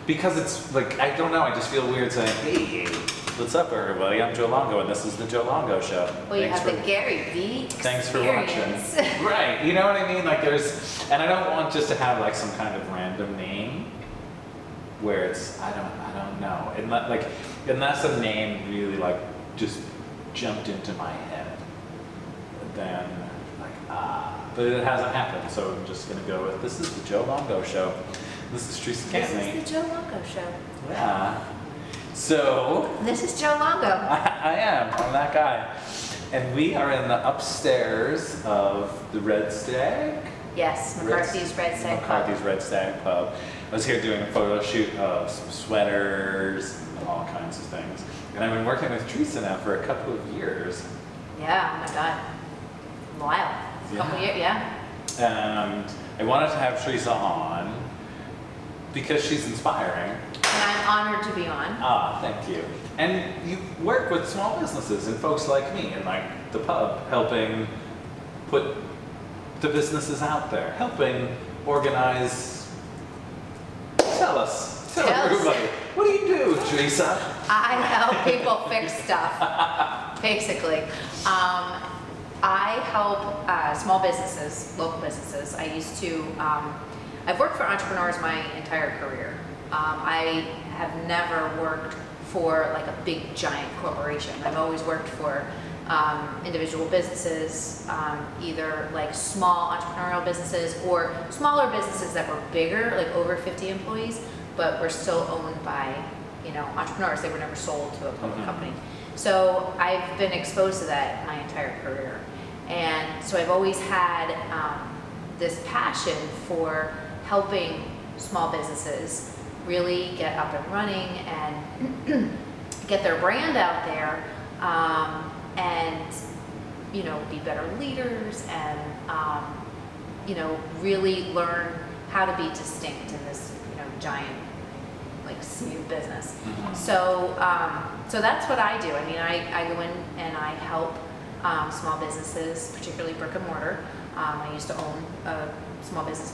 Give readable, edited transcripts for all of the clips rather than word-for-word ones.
because it's like, I don't know, I just feel weird saying, hey, what's up everybody, I'm Joe Longo and this is the Joe Longo Show. Well, you have the Gary V Thanks for watching. Right, you know what I mean? Like and I don't want just to have like some kind of random name where it's, I don't know. Unless a name really like just jumped into my head, then but it hasn't happened, so I'm just gonna go with, this is the Joe Longo Show. This is Theresa Cantley. This is the Joe Longo Show. Yeah. So. This is Joe Longo. I am. I'm that guy. And we are in the upstairs of the Red Stag. Yes, McCarthy's Red Stag Pub. McCarthy's Red Stag Pub. I was here doing a photo shoot of some sweaters and all kinds of things. And I've been working with Theresa now for a couple of years. Yeah, oh my God. A while. A couple years, yeah. And I wanted to have Theresa on because she's inspiring. And I'm honored to be on. Ah, thank you. And you work with small businesses and folks like me and like the pub, helping put the businesses out there, helping organize. Tell everybody. What do you do, Theresa? I help people fix stuff, basically. I help small businesses, local businesses. I've worked for entrepreneurs my entire career. I have never worked for like a big giant corporation. I've always worked for individual businesses, either like small entrepreneurial businesses or smaller businesses that were bigger, like over 50 employees, but were still owned by, entrepreneurs. They were never sold to a public company. So I've been exposed to that my entire career. And so I've always had this passion for helping small businesses really get up and running and get their brand out there, and be better leaders and really learn how to be distinct in this giant like sea of business. So that's what I do. I mean, I go in and I help small businesses, particularly brick and mortar. I used to own a small business,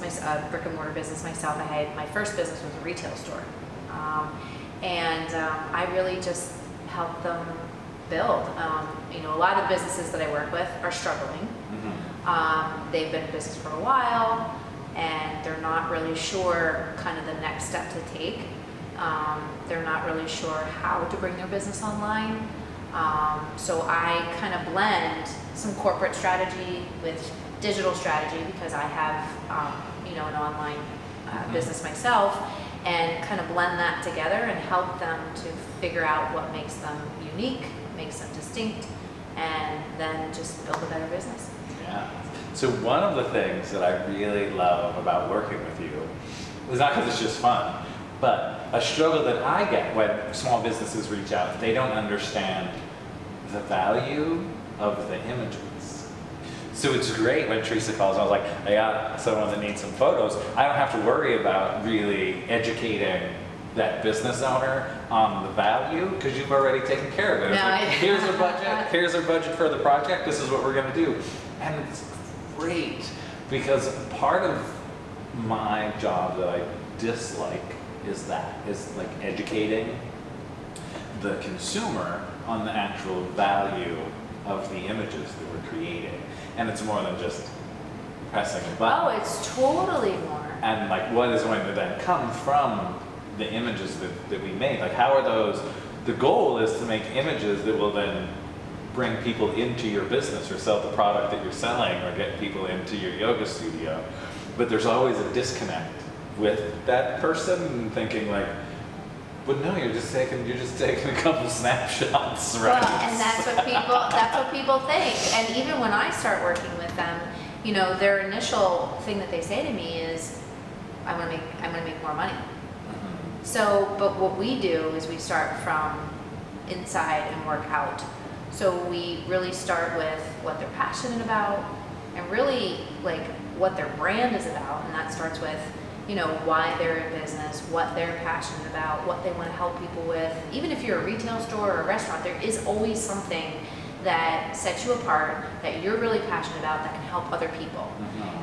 brick and mortar business myself. My first business was a retail store. I really just help them build. A lot of businesses that I work with are struggling. They've been in business for a while and they're not really sure kind of the next step to take. They're not really sure how to bring their business online. So I kind of blend some corporate strategy with digital strategy because I have, an online business myself, and kind of blend that together and help them to figure out what makes them unique, makes them distinct, and then just build a better business. Yeah. So one of the things that I really love about working with you is not because it's just fun, but a struggle that I get when small businesses reach out, they don't understand the value of the images. So it's great when Theresa calls, I was like, I got someone that needs some photos. I don't have to worry about really educating that business owner on the value because you've already taken care of it. It's like, here's our budget for the project, this is what we're gonna do. And it's great because part of my job that I dislike is like educating the consumer on the actual value of the images that we're creating. And it's more than just pressing a button. Oh, it's totally more. And like what is going to then come from the images that we make? Like how are those, the goal is to make images that will then bring people into your business or sell the product that you're selling or get people into your yoga studio. But there's always a disconnect with that person thinking like, but no, you're just taking a couple snapshots, right? Well, and that's what people think. And even when I start working with them, their initial thing that they say to me is, I'm gonna make more money. So, but what we do is we start from inside and work out. So we really start with what they're passionate about and really like what their brand is about, and that starts with why they're in business, what they're passionate about, what they want to help people with. Even if you're a retail store or a restaurant, there is always something that sets you apart, that you're really passionate about, that can help other people.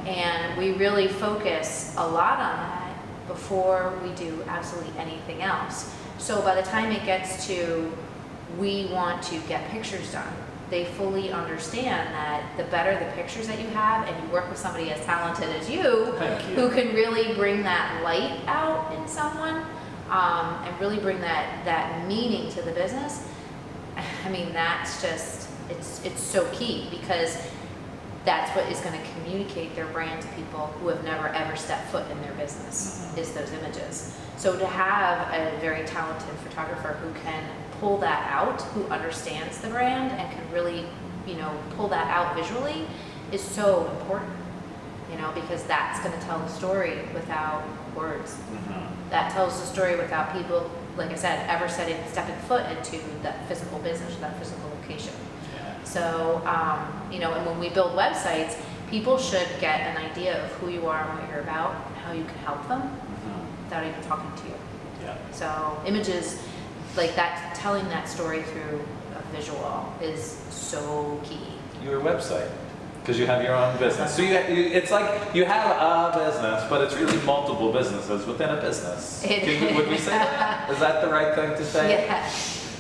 And we really focus a lot on that before we do absolutely anything else. So by the time it gets to, we want to get pictures done, they fully understand that the better the pictures that you have, and you work with somebody as talented as you, Thank you. who can really bring that light out in someone, and really bring that meaning to the business. I mean, that's just, it's so key, because that's what is going to communicate their brand to people who have never ever stepped foot in their business, is those images. So to have a very talented photographer who can pull that out, who understands the brand and can really, pull that out visually, is so important, because that's going to tell the story without words. That tells the story without people, like I said, ever stepping foot into that physical business or that physical location. So, and when we build websites, people should get an idea of who you are and what you're about and how you can help them without even talking to you. Yeah. So images like that, telling that story through a visual is so key. Your website, because you have your own business. So it's like you have a business, but it's really multiple businesses within a business. Would we say that? Is that the right thing to say? Yeah.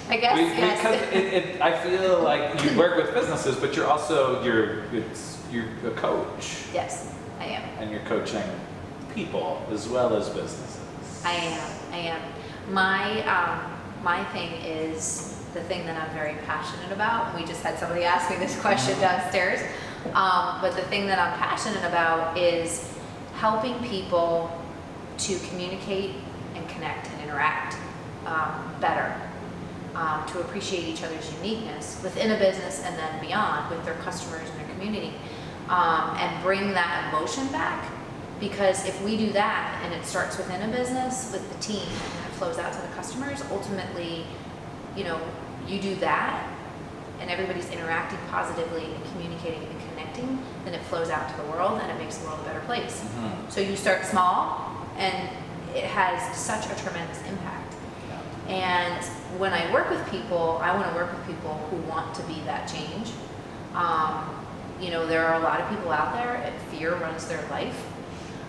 I guess, yes. Because I feel like you work with businesses, but you're also you're a coach. Yes, I am. And you're coaching people as well as businesses. I am. My thing is the thing that I'm very passionate about. We just had somebody ask me this question downstairs. But the thing that I'm passionate about is helping people to communicate and connect and interact better. To appreciate each other's uniqueness within a business and then beyond with their customers and their community, and bring that emotion back. Because if we do that and it starts within a business with the team and it flows out to the customers, ultimately, you do that and everybody's interacting positively and communicating and connecting, then it flows out to the world and it makes the world a better place. So you start small and it has such a tremendous impact. And when I work with people, I want to work with people who want to be that change. There are a lot of people out there, and fear runs their life.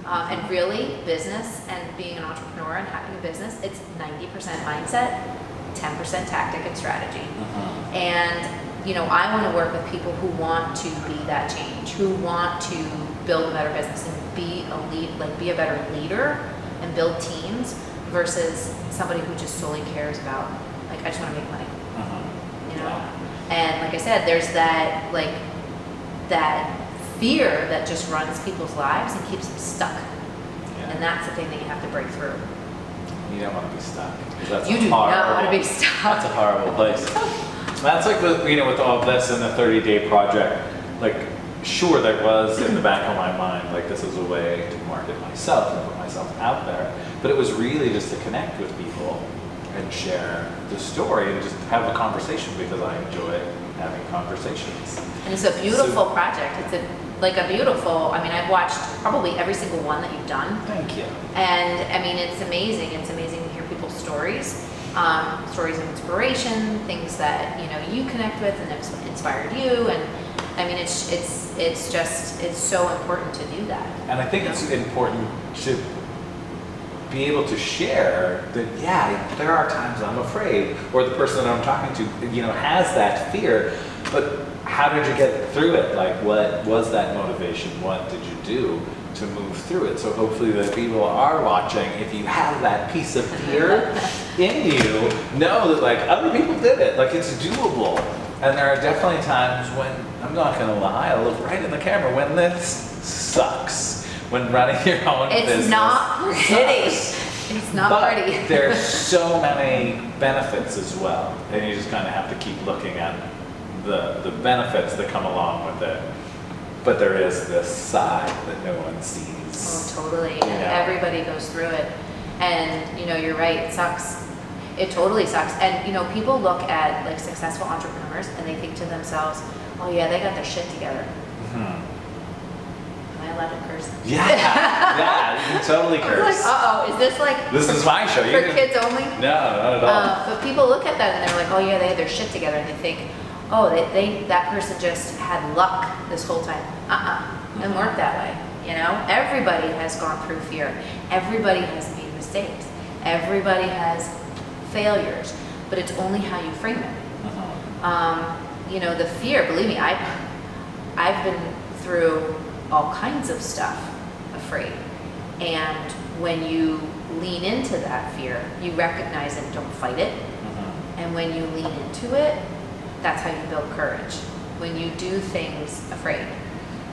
And really, business and being an entrepreneur and having a business, it's 90% mindset, 10% tactic and strategy. And, I want to work with people who want to be that change, who want to build a better business and be a better leader and build teams, versus somebody who just solely cares about, I just want to make money. And like I said, there's that fear that just runs people's lives and keeps them stuck. And that's the thing that you have to break through. You don't want to be stuck. That's you do not want to be stuck. That's a horrible place. That's like with all of this and the 30-day project, sure, there was in the back of my mind, this is a way to market myself and put myself out there. But it was really just to connect with people and share the story and just have a conversation, because I enjoy having conversations. And it's a beautiful project. It's a beautiful, I've watched probably every single one that you've done. Thank you. And it's amazing. It's amazing to hear people's stories. Stories of inspiration, things that, you connect with and have inspired you. And it's so important to do that. And I think it's important to be able to share that, there are times I'm afraid, or the person that I'm talking to, has that fear, but how did you get through it? What was that motivation? What did you do to move through it? So hopefully the people are watching, if you have that piece of fear in you, know that other people did it, it's doable. And there are definitely times when, I'm not gonna lie, I'll look right in the camera, when this sucks. When running your own business. It's not pretty. It's not pretty. There's so many benefits as well. And you just kind of have to keep looking at the benefits that come along with it. But there is this side that no one sees. Oh, totally. Everybody goes through it. And, you're right, it sucks. It totally sucks. And, people look at successful entrepreneurs and they think to themselves, oh yeah, they got their shit together. Am I allowed to curse? Yeah, you can totally curse. Is this This is my show. for kids only? No, not at all. But people look at that and they're like, oh yeah, they had their shit together, and they think, oh, that person just had luck this whole time. Doesn't work that way. you know? Everybody has gone through fear. Everybody has made mistakes. Everybody has failures, but it's only how you frame it. You know, the fear, believe me, I've been through all kinds of stuff afraid. And when you lean into that fear, you recognize it, don't fight it. And when you lean into it, that's how you build courage. When you do things afraid.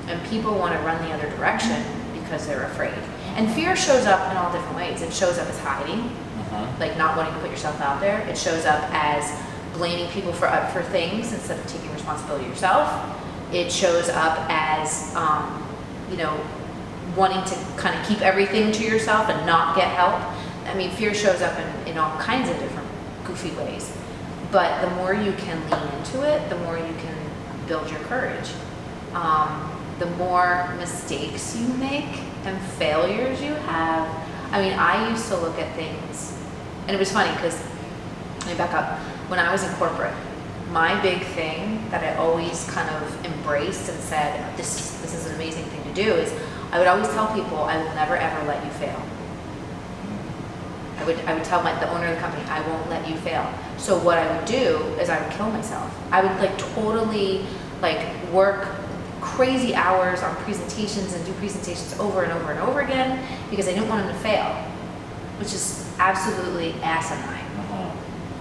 And people want to run the other direction because they're afraid. And fear shows up in all different ways. It shows up as hiding, like not wanting to put yourself out there. It shows up as blaming people for things instead of taking responsibility yourself. It shows up as, you know, wanting to kind of keep everything to yourself and not get help. I mean, fear shows up in all kinds of different goofy ways. But the more you can lean into it, the more you can build your courage. The more mistakes you make and failures you have. I mean, I used to look at things, and it was funny because, let me back up. When I was in corporate, my big thing that I always kind of embraced and said, this is an amazing thing to do, is I would always tell people, I will never ever let you fail. I would tell the owner of the company, I won't let you fail. So what I would do is I would kill myself. I would like totally like work crazy hours on presentations and do presentations over and over and over again because I didn't want them to fail, which is absolutely asinine.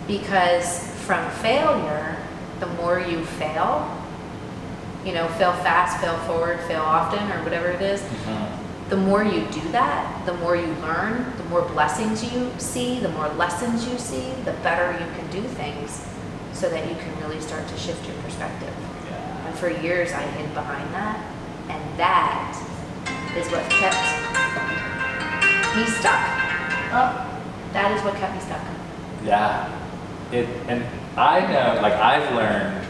Because from failure, the more you fail, you know, fail fast, fail forward, fail often, or whatever it is, the more you do that, the more you learn, the more blessings you see, the more lessons you see, the better you can do things so that you can really start to shift your perspective. And for years I hid behind that, and that is what kept me stuck. That is what kept me stuck. Yeah. And I know, like I've learned,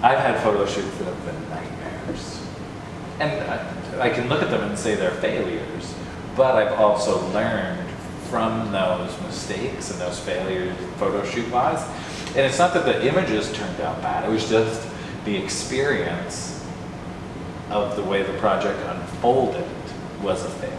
I've had photo shoots that have been nightmares. And I can look at them and say they're failures, but I've also learned from those mistakes and those failures photo shoot wise. And it's not that the images turned out bad, it was just the experience of the way the project unfolded was a failure.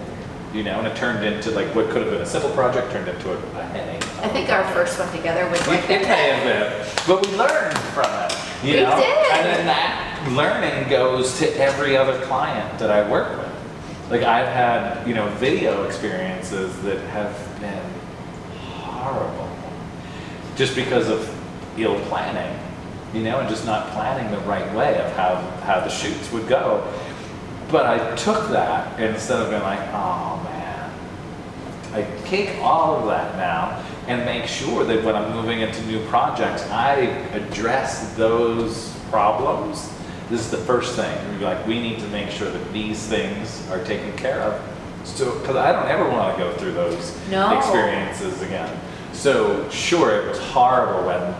You know, and it turned into like what could have been a simple project turned into a headache. I think our first one together was like It may have been, but we learned from it. You know? did. And then that learning goes to every other client that I work with. Like I've had, you know, video experiences that have been horrible just because of ill planning, you know, and just not planning the right way of how the shoots would go. But I took that, and instead of being like, oh man, I take all of that now and make sure that when I'm moving into new projects, I address those problems. This is the first thing. We're like, we need to make sure that these things are taken care of. So, because I don't ever want to go through those experiences again. So sure, it was horrible when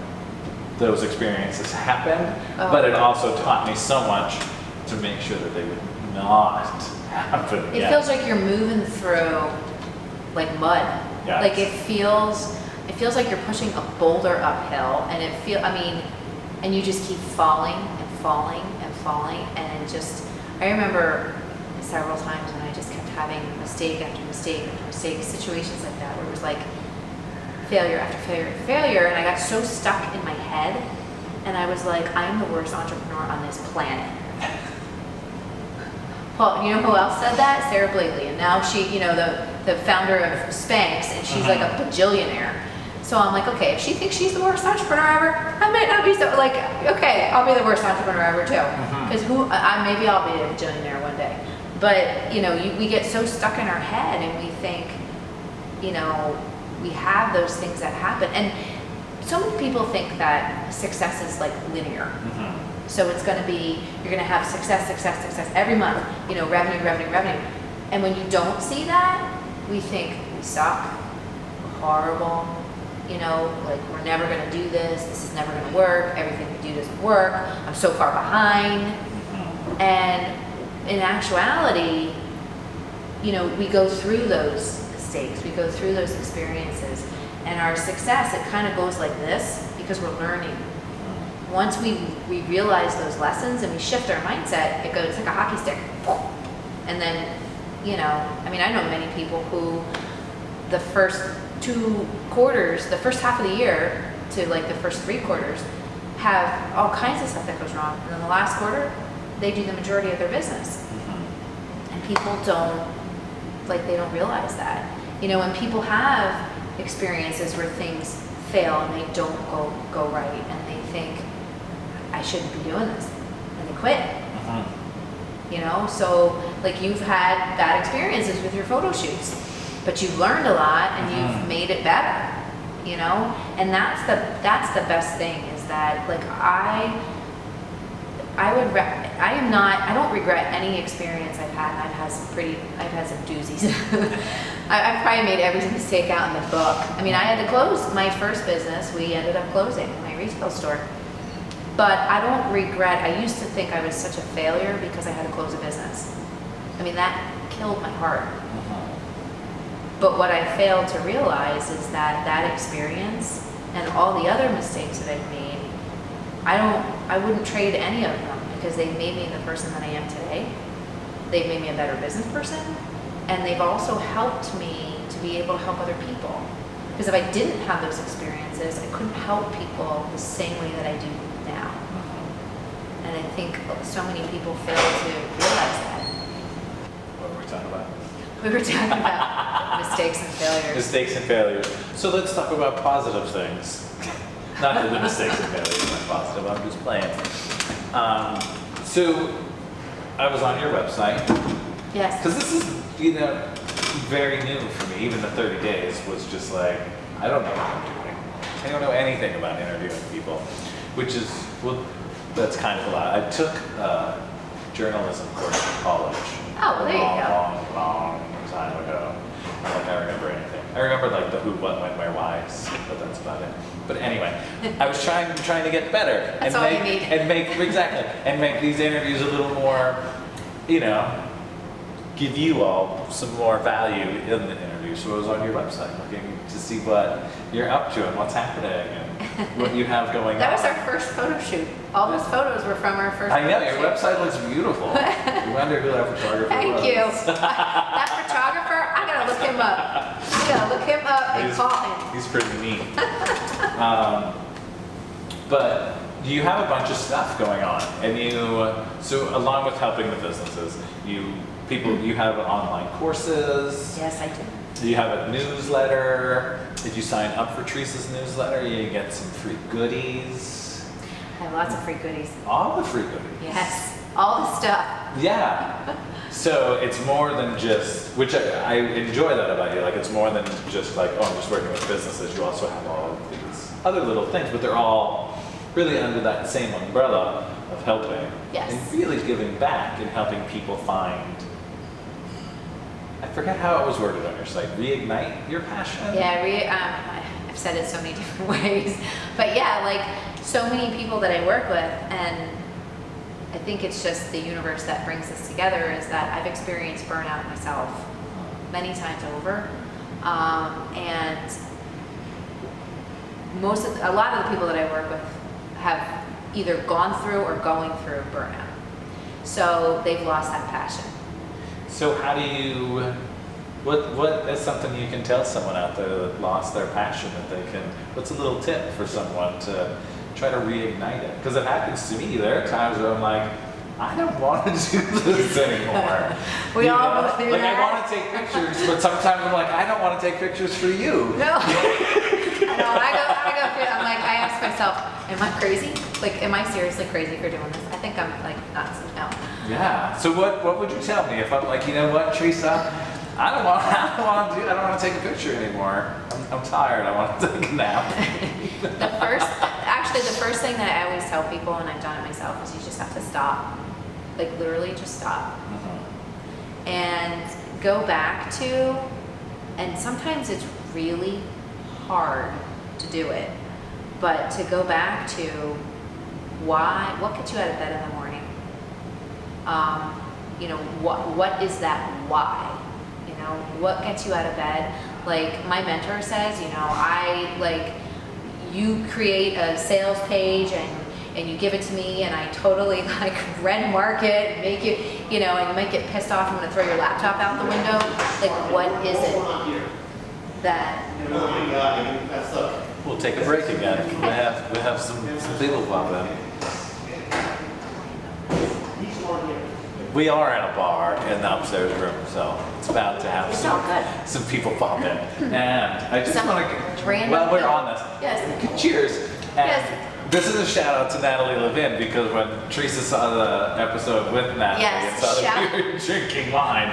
those experiences happened, but it also taught me so much to make sure that they would not happen again. It feels like you're moving through like mud. Yes. Like it feels like you're pushing a boulder uphill, and and you just keep falling and falling and falling, and it just, I remember several times when I just kept having mistake after mistake after mistake, situations like that where it was like failure after failure after failure, and I got so stuck in my head, and I was like, I am the worst entrepreneur on this planet. Well, you know who else said that? Sarah Blakely. And now she, you know, the founder of Spanx, and she's like a bajillionaire. So I'm like, okay, if she thinks she's the worst entrepreneur ever, I might not be so, like, okay, I'll be the worst entrepreneur ever too. Because maybe I'll be a bajillionaire one day. But, you know, we get so stuck in our head and we think, you know, we have those things that happen. And so many people think that success is like linear. So it's going to be, you're going to have success every month, you know, revenue. And when you don't see that, we think we suck, we're horrible, you know, like we're never going to do this is never going to work, everything we do doesn't work, I'm so far behind. And in actuality, you know, we go through those mistakes, we go through those experiences, and our success, it kind of goes like this because we're learning. Once we realize those lessons and we shift our mindset, it goes like a hockey stick. And then I mean, I know many people who the first 2 quarters, the first half of the year to like the first 3 quarters, have all kinds of stuff that goes wrong. And then the last quarter, they do the majority of their business. And people they don't realize that. When people have experiences where things fail and they don't go right and they think, I shouldn't be doing this, and they quit. So like you've had bad experiences with your photo shoots, but you've learned a lot and you've made it better, and that's the best thing, is that like I don't regret any experience I've had, and I've had some doozies. I've probably made every mistake out in the book. I mean, I had to close my first business. We ended up closing my retail store. But I don't regret. I used to think I was such a failure because I had to close a business. I mean, that killed my heart. But what I failed to realize is that experience and all the other mistakes that I've made, I wouldn't trade any of them, because they've made me the person that I am today. They've made me a better business person, and they've also helped me to be able to help other people. Because if I didn't have those experiences, I couldn't help people the same way that I do now. And I think so many people fail to realize that. What were we talking about? We were talking about mistakes and failures. Mistakes and failures. So let's talk about positive things. Not that the mistakes and failures are positive, I'm just playing. So I was on your website. Yes. Because this is, very new for me. Even the 30 days was just like, I don't know what I'm doing. I don't know anything about interviewing people, which is, that's kind of a lot. I took a journalism course in college. Oh, well, there you go. Long time ago. Not like I remember anything. I remember like the who, what, when, where, whys, but that's about it. But anyway, I was trying to get better. That's all you need. And make these interviews a little more, give you all some more value in the interview. So I was on your website looking to see what you're up to and what's happening and what you have going on. That was our first photo shoot. All those photos were from our first I know, photo your shoot. website looks beautiful. I wonder who that photographer was. Thank you. That photographer, I gotta look him up and call him. He's pretty neat. But you have a bunch of stuff going on, and so along with helping the businesses, you have online courses. Yes, I do. You have a newsletter. If you sign up for Theresa's newsletter, you get some free goodies. I have lots of free goodies. All the free goodies. Yes, all the stuff. Yeah. So it's more than just, which I enjoy that about you, like it's more than just like, I'm just working with businesses. You also have all of these other little things, but they're all really under that same umbrella of helping. Yes. And really giving back and helping people find, I forget how it was worded on your site, reignite your passion? Yeah, I've said it so many different ways. But yeah, like so many people that I work with, and I think it's just the universe that brings us together, is that I've experienced burnout myself many times over. And a lot of the people that I work with have either gone through or going through burnout. So they've lost that passion. So how do you, what is something you can tell someone out there that lost their passion that they can, what's a little tip for someone to try to reignite it? Because it happens to me. There are times where I'm like, I don't want to do this anymore. We all go through like that. I want to take pictures, but sometimes I'm like, I don't want to take pictures for you. No. I know, I go through it. I'm like, I ask myself, am I crazy? Like, am I seriously crazy for doing this? I think I'm like nuts now. Yeah. So what would you tell me if I'm like, you know what, Theresa, I don't want to take a picture anymore. I'm tired. I want to take a nap. The first thing that I always tell people, and I've done it myself, is you just have to stop. Like literally just stop. Mm-hmm. And go back to, and sometimes it's really hard to do it, but to go back to what gets you out of bed in the morning? What is that why? What gets you out of bed? Like my mentor says, you create a sales page and and you give it to me and I totally like red mark it, make it, you know, and you might get pissed off and want to throw your laptop out the window. Like, what is it that? Oh my God, that's look. We'll take a break again. We have some people pop in. We are in a bar in the upstairs room, so it's about to have It's all good. some people pop in. And I just Some want to, random while we're people. on this, Yes. cheers. And Yes. this is a shout out to Natalie Levin, because when Theresa saw the episode with Natalie Yes, and saw shout- that we were drinking wine,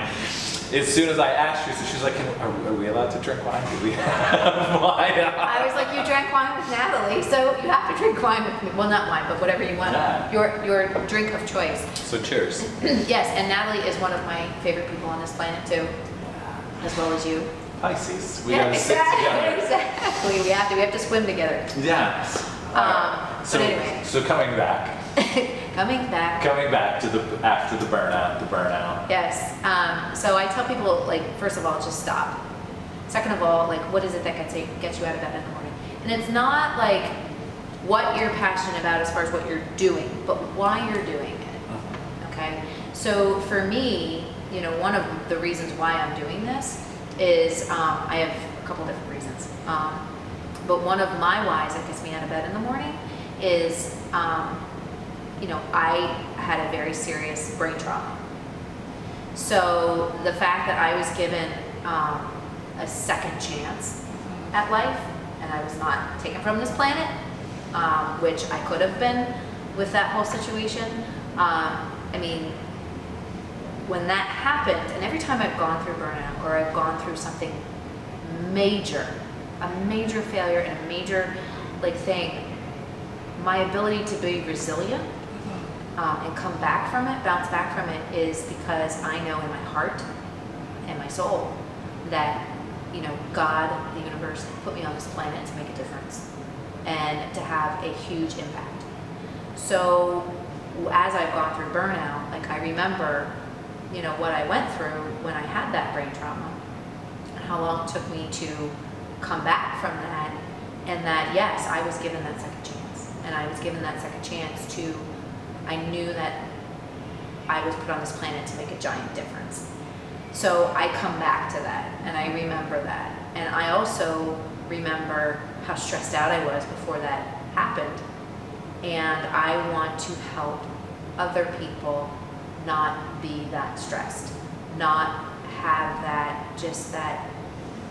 as soon as I asked Theresa, she's like, are we allowed to drink wine? Do we have wine? I was like, you drank wine with Natalie, so you have to drink wine with me. Well, not wine, but whatever you want. Yeah. Your drink of choice. So cheers. Yes, and Natalie is one of my favorite people on this planet too, as well as you. Pisces. We Yeah, gotta sit together. exactly. We have to swim together. Yes. So, But anyway. so coming back Coming back. to after the burnout. Yes. So I tell people, like, first of all, just stop. Second of all, like, what is it that gets you out of bed in the morning? And it's not like what you're passionate about as far as what you're doing, but why you're doing it. Okay. So for me, you know, one of the reasons why I'm doing this is I have a couple different reasons. But one of my whys that gets me out of bed in the morning is, you know, I had a very serious brain trauma. So the fact that I was given a second chance at life, and I was not taken from this planet, which I could have been with that whole situation. I mean, when that happened, and every time I've gone through burnout or I've gone through something major, a major failure and a major like thing, my ability to be resilient and come back from it, bounce back from it, is because I know in my heart and my soul that, you know, God, the universe, put me on this planet to make a difference and to have a huge impact. So as I've gone through burnout, like, I remember, you know, what I went through when I had that brain trauma and how long it took me to come back from that, and that, yes, I was given that second chance, and I was given that second chance to, I knew that I was put on this planet to make a giant difference. So I come back to that, and I remember that, and I also remember how stressed out I was before that happened, and I want to help other people not be that stressed, not have that, just that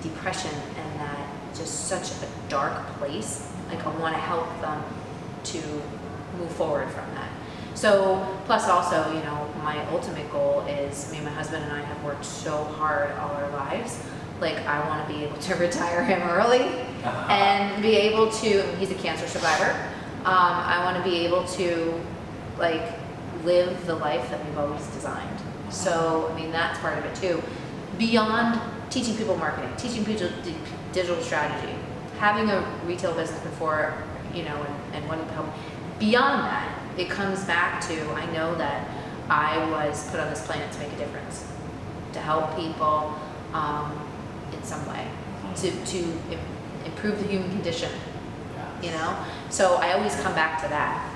depression and that just such a dark place. Like, I want to help them to move forward from that. So, plus also, you know, my ultimate goal is, me and my husband and I have worked so hard all our lives. Like, I want to be able to retire him early and be able to, he's a cancer survivor. I want to be able to, like, live the life that we've always designed. So, I mean, that's part of it too. Beyond teaching people marketing, teaching people digital strategy, having a retail business before, you know, and wanting to help. Beyond that, it comes back to, I know that I was put on this planet to make a difference, to help people in some way, to improve the human condition, you know? So I always come back to that.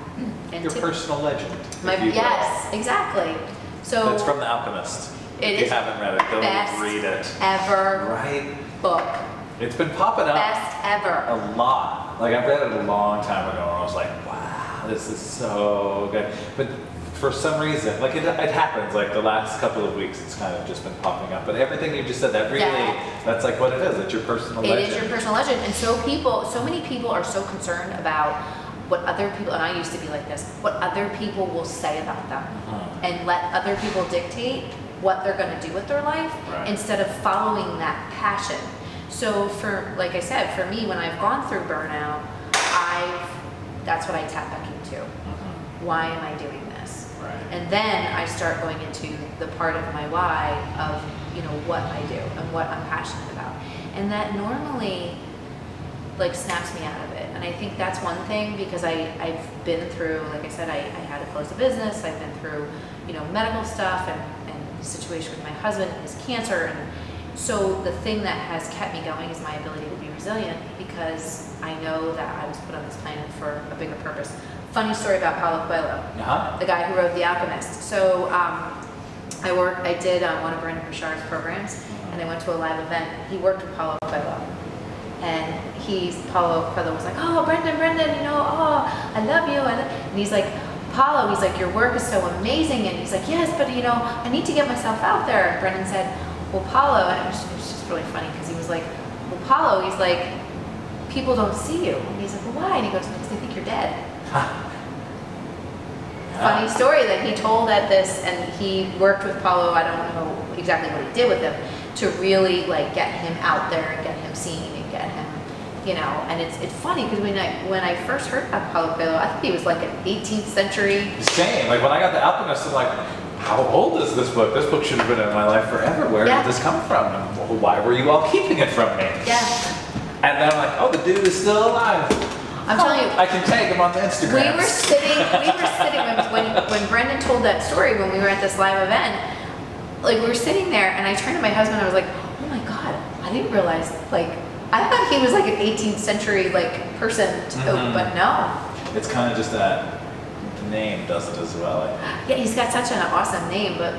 And Your personal legend. My, if you will. yes, exactly. So That's from The Alchemist. It If you is haven't read it, go best read it. ever Right? book. It's been popping up Best ever. a lot. Like, I read it a long time ago, and I was like, wow, this is so good. But for some reason, like, it happens, like, the last couple of weeks, it's kind of just been popping up. But everything you just said, that really, that's like what it is. It's your personal legend. It is your personal legend. And so many people are so concerned about what other people, and I used to be like this, what other people will say about them, and let other people dictate what they're going to do with their life, Right. instead of following that passion. So like I said, for me, when I've gone through burnout, that's what I tap back into. Why am I doing this? Right. And then I start going into the part of my why of, you know, what I do and what I'm passionate about. And that normally, like, snaps me out of it. And I think that's one thing, because I've been through, like I said, I had to close a business. I've been through, you know, medical stuff and the situation with my husband and his cancer, So the thing that has kept me going is my ability to be resilient, because I know that I was put on this planet for a bigger purpose. Funny story about Paulo Coelho, the guy who wrote The Alchemist. So I did one of Brendon Burchard's programs, and I went to a live event. He worked with Paulo Coelho, and Paulo Coelho was like, "Oh, Brendon, I love you," and he's like, "Paulo," he's like, "your work is so amazing," and he's like, "Yes, but I need to get myself out there." And Brendon said, "Well, Paulo," and it was just really funny, because he was like, "Well, Paulo," he's like, "people don't see you," and he's like, "Well, why?" And he goes, "Because they think you're dead." Funny story that he told at this, and he worked with Paulo. I don't know exactly what he did with him to really like get him out there and get him seen and get him, and it's funny, because when I first heard about Paulo Coelho, I thought he was like an 18th century. Same. Like when I got The Alchemist, I'm like, how old is this book? This book should have been in my life forever. Where did this come from? And why were you all keeping it from me? Yeah. And then I'm like, oh, the dude is still alive. I'm telling you, I can tag him on the Instagram. We were sitting when Brendon told that story when we were at this live event. Like, we were sitting there, and I turned to my husband. I was like, "Oh my God, I didn't realize. Like, I thought he was like an 18th century like person too, but no." It's kind of just that the name does it as well. Yeah, he's got such an awesome name. But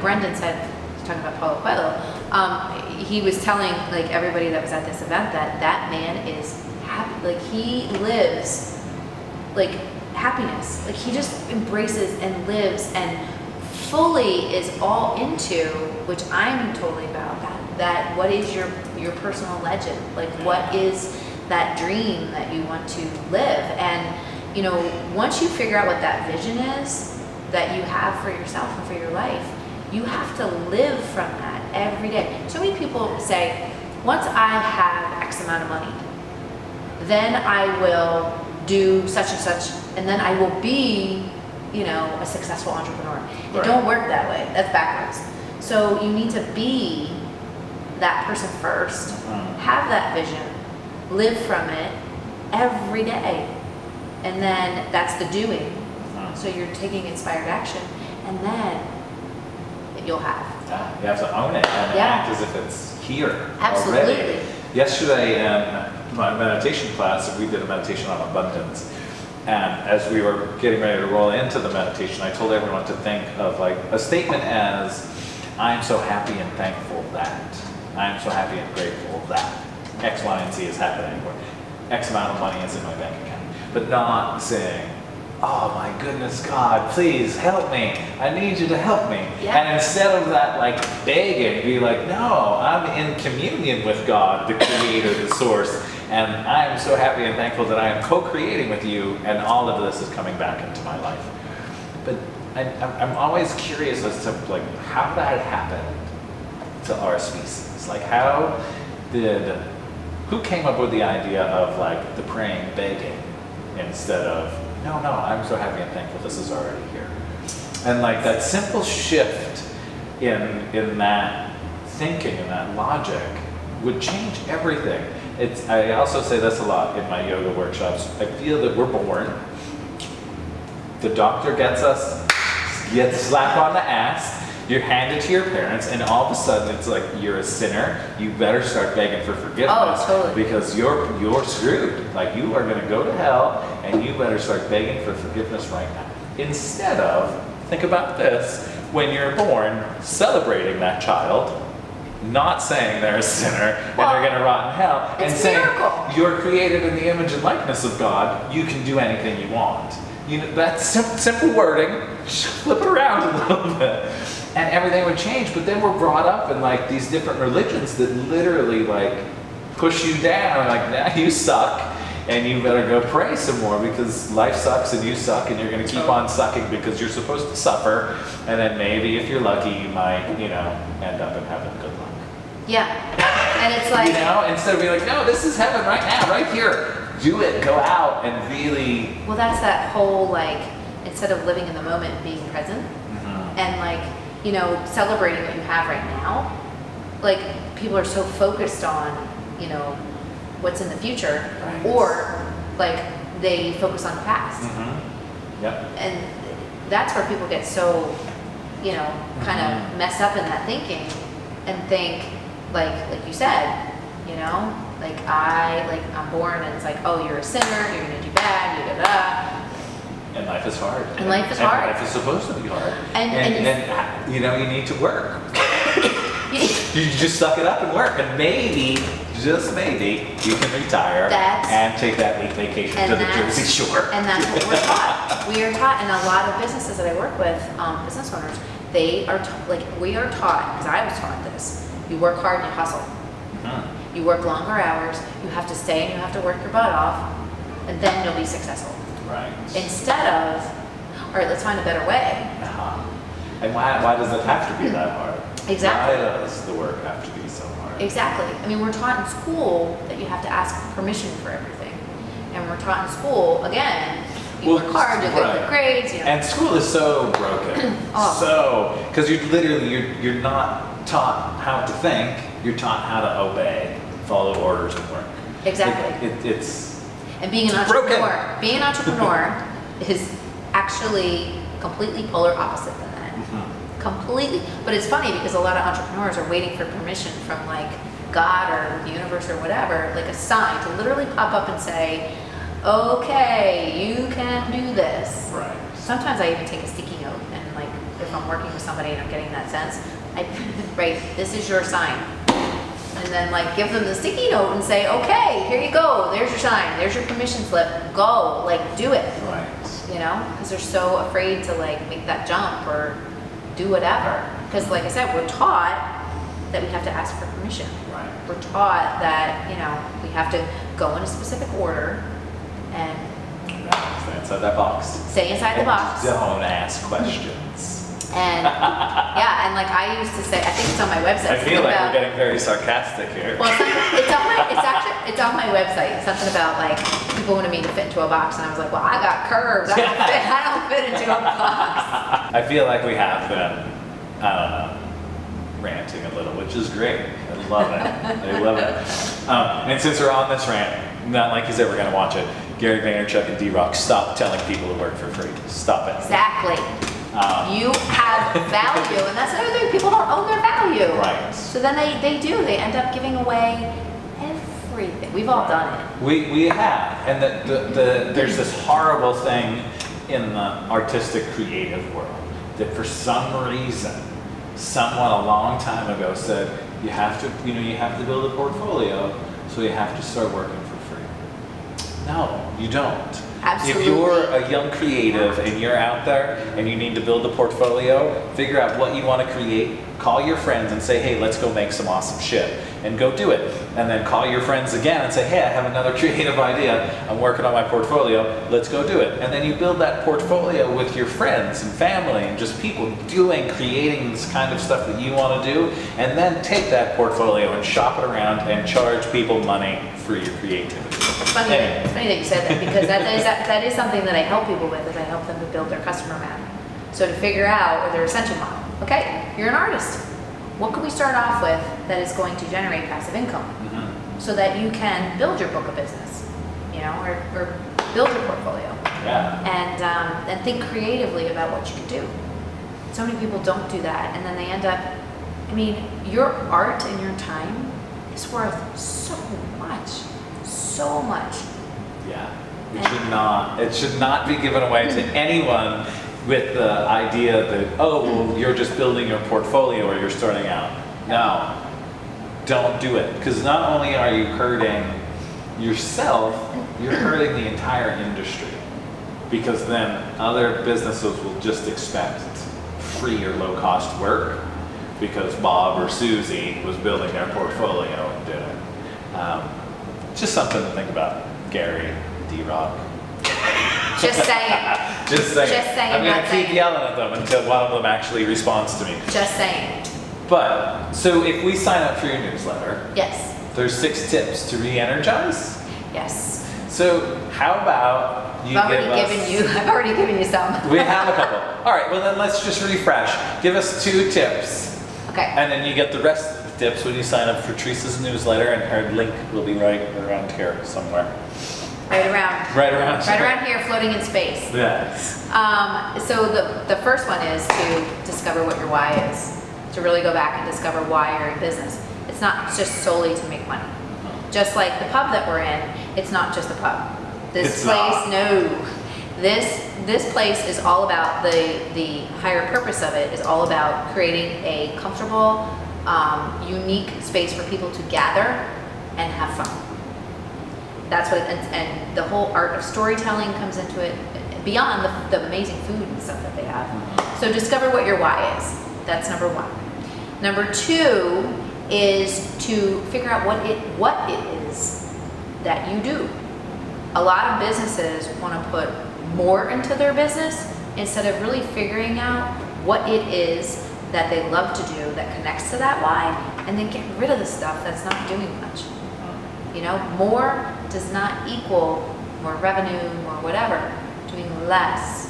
Brendon said, talking about Paulo Coelho, he was telling like everybody that was at this event that man is happy. Like, he lives like happiness. Like, he just embraces and lives and fully is all into, which I'm totally about, that what is your personal legend? Like, what is that dream that you want to live? And once you figure out what that vision is that you have for yourself and for your life, you have to live from that every day. So many people say, once I have X amount of money, then I will do such and such, and then I will be, a successful entrepreneur. It Right. don't work that way. That's backwards. So you need to be that person first, have that vision, live from it every day, and then that's the doing. So you're taking inspired action, and then you'll have. Yeah, you have to own it and act as if it's here Absolutely. already. Yesterday in my meditation class, we did a meditation on abundance. And as we were getting ready to roll into the meditation, I told everyone to think of like a statement as, "I'm so happy and thankful that. I'm so happy and grateful that X, Y, and Z is happening, or X amount of money is in my bank account." But not saying, "Oh my goodness, God, please help me. I need you to help me." Yeah. And instead of that, like begging, be like, "No, I'm in communion with God, the creator, the source. And I'm so happy and thankful that I am co-creating with you, and all of this is coming back into my life." But I'm always curious as to like how that happened to our species. Like, who came up with the idea of like the praying, begging, instead of, no, I'm so happy and thankful this is already here. And like that simple shift in that thinking and that logic would change everything. I also say this a lot in my yoga workshops. I feel that we're born, the doctor gets us, you get slapped on the ass, you're handed to your parents, and all of a sudden it's like, you're a sinner, you better start begging for forgiveness. Oh, totally. Because you're screwed. Like, you are gonna go to hell, and you better start begging for forgiveness right now. Instead of, think about this, when you're born, celebrating that child, not saying they're a sinner and they're going to rot in hell, and saying you're created in the image and likeness of God, you can do anything you want. That's simple wording, flip it around a little bit, and everything would change. But then we're brought up in like these different religions that literally like push you down, like, "Nah, you suck, and you better go pray some more because life sucks and you suck, and you're going to keep on sucking because you're supposed to suffer, and then maybe if you're lucky you might, end up in heaven. Good luck." Yeah, and it's like, instead of being like, "No, this is heaven right now, right here. Do it, go out and really." well, that's that whole like, instead of living in the moment, being present, and like, celebrating what you have right now. Like, people are so focused on, what's in the future, Right. or like they focus on the past, Yep. and that's where people get so, kind of mess up in that thinking, and think like you said, you know, I'm born and it's like, oh, you're a sinner, you're gonna do bad, you da. And life is hard. And life is hard. Life is supposed to be hard. And you know, you need to work. You just suck it up and work, and maybe, just maybe, you can retire and take that week vacation to the Jersey Shore. And that's what we're taught. We are taught, and a lot of businesses that I work with, business owners, they are we are taught, because I was taught this. You work hard and you hustle. Mm-hmm. You work longer hours. You have to stay and you have to work your butt off, and then you'll be successful. Right. Instead of, all right, let's find a better way. And why does it have to be that hard? Exactly. Why does the work have to be so hard? Exactly. I mean, we're taught in school that you have to ask permission for everything. And we're taught in school, again, you work hard, you get good grades. You know. And school is so broken. Because you're not taught how to think, you're taught how to obey, follow orders and work. Exactly. And being an entrepreneur is actually completely polar opposite than that. Mm-hmm. Completely. But it's funny because a lot of entrepreneurs are waiting for permission from like God or the universe or whatever, like a sign to literally pop up and say, okay, you can do this. Right. Sometimes I even take a sticky note and like if I'm working with somebody and I'm getting that sense, I write, this is your sign. And then like give them the sticky note and say, okay, here you go. There's your sign. There's your permission slip. Go, like do it. Right. You know, because they're so afraid to like make that jump or do whatever. Because like I said, we're taught that we have to ask for permission. Right. We're taught that, you know, we have to go in a specific order and stay inside that box. Stay inside the box. Don't ask questions. And yeah, and like I used to say, I think it's on my website. I feel like we're getting very sarcastic here. Well, it's on my website. Something about like people wanted me to fit into a box, and I was like, well, I got curves. I don't fit into a box. I feel like we have been, I don't know, ranting a little, which is great. I love it. I love it. And since we're on this rant, not like you said we're going to watch it, Gary Vaynerchuk and D-Rock, stop telling people to work for free. Stop it. Exactly. You have value, and that's another thing. People don't own their value. Right. So then they do. They end up giving away everything. We've all done it. We have, and there's this horrible thing in the artistic creative world that for some reason someone a long time ago said you have to build a portfolio, so you have to start working for free. No, you don't. Absolutely. If you're a young creative and you're out there and you need to build a portfolio, figure out what you want to create, call your friends and say, hey, let's go make some awesome shit, and go do it. And then call your friends again and say, hey, I have another creative idea. I'm working on my portfolio. Let's go do it. And then you build that portfolio with your friends and family and just people creating this kind of stuff that you want to do, and then take that portfolio and shop it around and charge people money for your creativity. It's funny that you said that, because that is something that I help people with, is I help them to build their customer map. So to figure out, or their ascension model. Okay, you're an artist. What can we start off with that is going to generate passive income? Mm-hmm. So that you can build your book of business, you know, or build your portfolio. Yeah. And think creatively about what you can do. So many people don't do that, and then they end up, I mean, your art and your time is worth so much. So much. Yeah. It should not be given away to anyone with the idea that, oh, well, you're just building your portfolio or you're starting out. No. Don't do it. Because not only are you hurting yourself, you're hurting the entire industry. Because then other businesses will just expect free or low cost work because Bob or Susie was building their portfolio and did it. Just something to think about, Gary, D-Rock. Just saying. Just saying. Just saying. I'm going to keep yelling at them until one of them actually responds to me. Just saying. But, so if we sign up for your newsletter, yes, there's 6 tips to re-energize. Yes. So how about you I've already given you some. We have a couple. All right, well then let's just refresh. Give us 2 tips. Okay. And then you get the rest of the tips when you sign up for Theresa's newsletter, and her link will be right around here somewhere. Right around. Right around. Right around here, floating in space. Yes. So the first one is to discover what your why is. To really go back and discover why you're in business. It's It's not just solely to make money. Just like the pub that we're in, it's not just a pub. This place, no. This place is all about the higher purpose of it is all about creating a comfortable, unique space for people to gather and have fun. That's what, and the whole art of storytelling comes into it, beyond the amazing food and stuff that they have. So discover what your why is. That's number one. Number two is to figure out what it is that you do. A lot of businesses want to put more into their business instead of really figuring out what it is that they love to do that connects to that why, and then get rid of the stuff that's not doing much. You know, more does not equal more revenue, more whatever. Doing less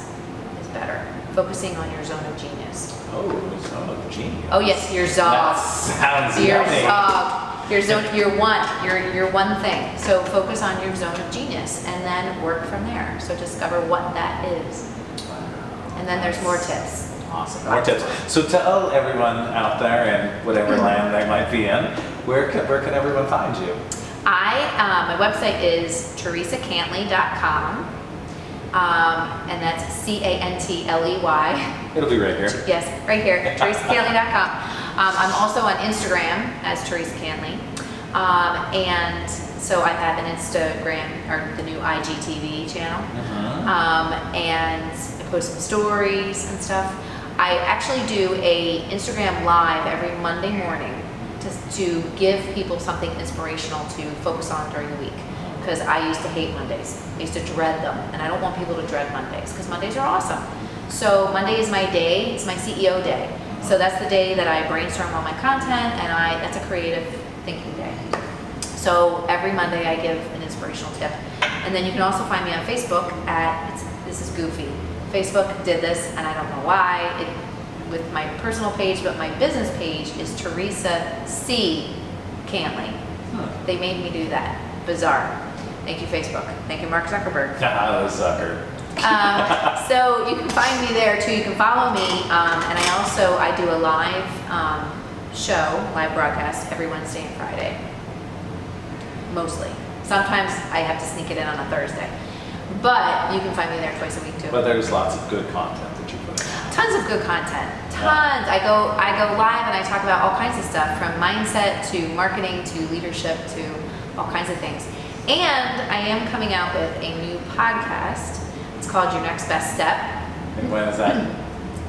is better. Focusing on your zone of genius. Oh, zone of genius. Oh yes, your zone. That sounds Your yummy. your zone, your one thing. So focus on your zone of genius and then work from there. So discover what that is. And then there's more tips. Awesome. More tips. So tell everyone out there in whatever land they might be in, where can everyone find you? My website is theresacantley.com. And that's Cantley. It'll be right here. Yes, right here, theresacantley.com. I'm also on Instagram as Theresa Cantley. And so I have an Instagram, or the new IGTV channel. And I post some stories and stuff. I actually do a Instagram live every Monday morning to give people something inspirational to focus on during the week. Because I used to hate Mondays. I used to dread them. And I don't want people to dread Mondays, because Mondays are awesome. So Monday is my day, it's my CEO day. So that's the day that I brainstorm all my content, and that's a creative thinking day. So every Monday I give an inspirational tip. And then you can also find me on Facebook this is goofy. Facebook did this, and I don't know why, with my personal page, but my business page is Theresa C. Cantley. They made me do that. Bizarre. Thank you, Facebook. Thank you, Mark Zuckerberg. Ah, sucker. So you can find me there too. You can follow me, and I do a live live broadcast every Wednesday and Friday. Mostly. Sometimes I have to sneak it in on a Thursday, but you can find me there twice a week too. But there's lots of good content that you put in. Tons of good content. Tons. I go live and I talk about all kinds of stuff, from mindset to marketing to leadership to all kinds of things. And I am coming out with a new podcast. It's called Your Next Best Step. And when is that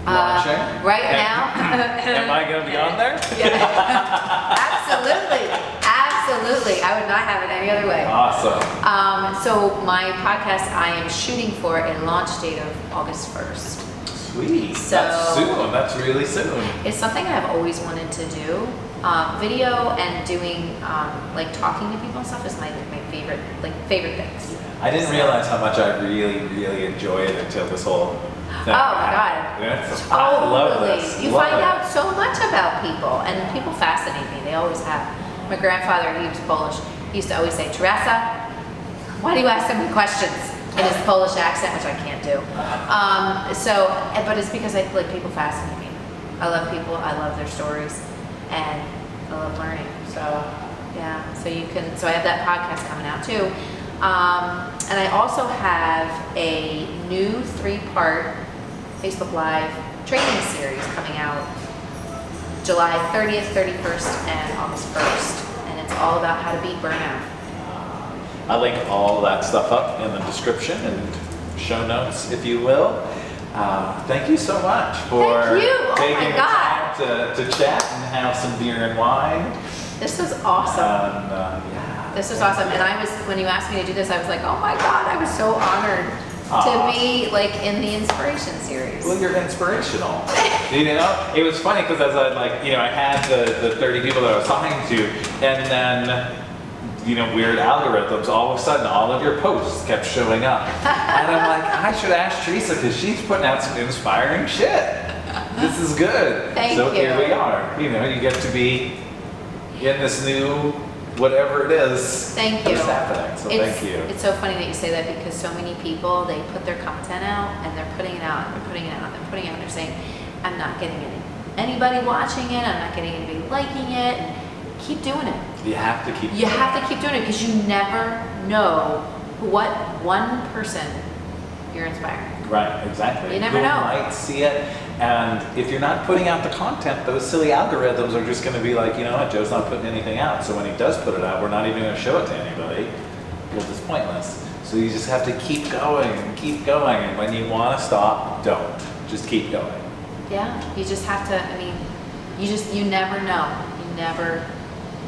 launching? Right now. Am I going to be on there? Yeah. Absolutely. I would not have it any other way. Awesome. So my podcast, I am shooting for a launch date of August 1st. Sweet. So that's soon. That's really soon. It's something I've always wanted to do. Video and doing like talking to people and stuff is my favorite things. I didn't realize how much I really enjoyed it until this whole thing. Oh my God. I love this. You find out so much about people, and people fascinate me. They always have. My grandfather, he was Polish. He used to always say, "Teresa, why do you ask so many questions?" in his Polish accent, which I can't do. But it's because people fascinate me. I love people. I love their stories. And I love learning. So yeah, so I have that podcast coming out too. And I also have a new 3-part Facebook Live training series coming out July 30th, 31st, and August 1st. And it's all about how to beat burnout. I'll link all that stuff up in the description and show notes, if you will. Thank you so much for taking the time to chat and have some beer and wine. This was awesome. This was awesome. And when you asked me to do this, I was like, oh my God, I was so honored to be in the inspiration series. Well, you're inspirational. It was funny because as I had the 30 people that I was talking to, and then weird algorithms, all of a sudden all of your posts kept showing up. And I'm like, I should ask Theresa because she's putting out some inspiring shit. This is good. Thank so you. Here we are. You get to be in this new whatever it is. Thank you. That's happening. So thank you. It's so funny that you say that, because so many people, they put their content out and they're putting it out and they're putting it out and they're putting it out and they're saying, I'm not getting anybody watching it, I'm not getting anybody liking it. And keep doing it. You have to keep. You have to keep doing it because you never know what one person you're inspiring. Right, exactly. You never Who know. might see it, and if you're not putting out the content, those silly algorithms are just going to be like, you know what, Joe's not putting anything out. So when he does put it out, we're not even going to show it to anybody because it's pointless. So you just have to keep going and keep going. And when you want to stop, don't. Just keep going. Yeah, you just have to, I mean, you never know. You never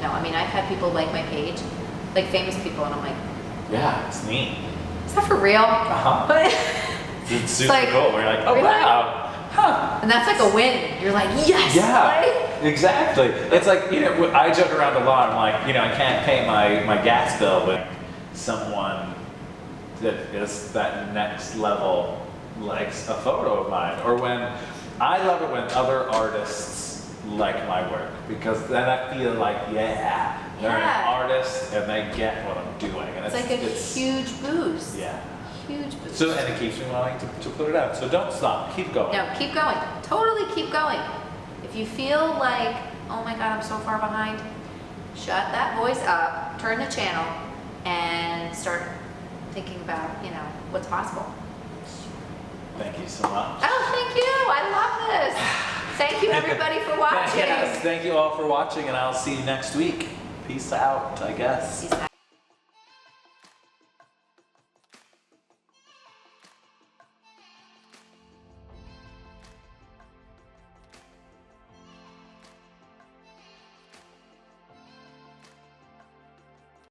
know. I mean, I've had people like my page, like famous people, and I'm like, Yeah, it's neat. is that for real? Uh-huh. It's super like, cool. We're like, oh really? wow, huh? And that's like a win. You're like, yes! Yeah, right? exactly. It's like, you know, I joke around a lot. I'm like, you know, I can't pay my gas bill with someone that is that next level likes a photo of mine. Or when, I love it when other artists like my work because then I feel like, yeah, they're Yeah. an artist and they get what I'm doing. And It's like a huge boost. Yeah. Huge boost. So, and it keeps me wanting to put it out. So don't stop, keep going. No, keep going. Totally keep going. If you feel like, oh my God, I'm so far behind, shut that voice up, turn the channel, and start thinking about, you know, what's possible. Thank you so much. Oh, thank you. I love this. Thank you, everybody, for watching. Yes, thank you all for watching, and I'll see you next week. Peace out, I guess. Peace out.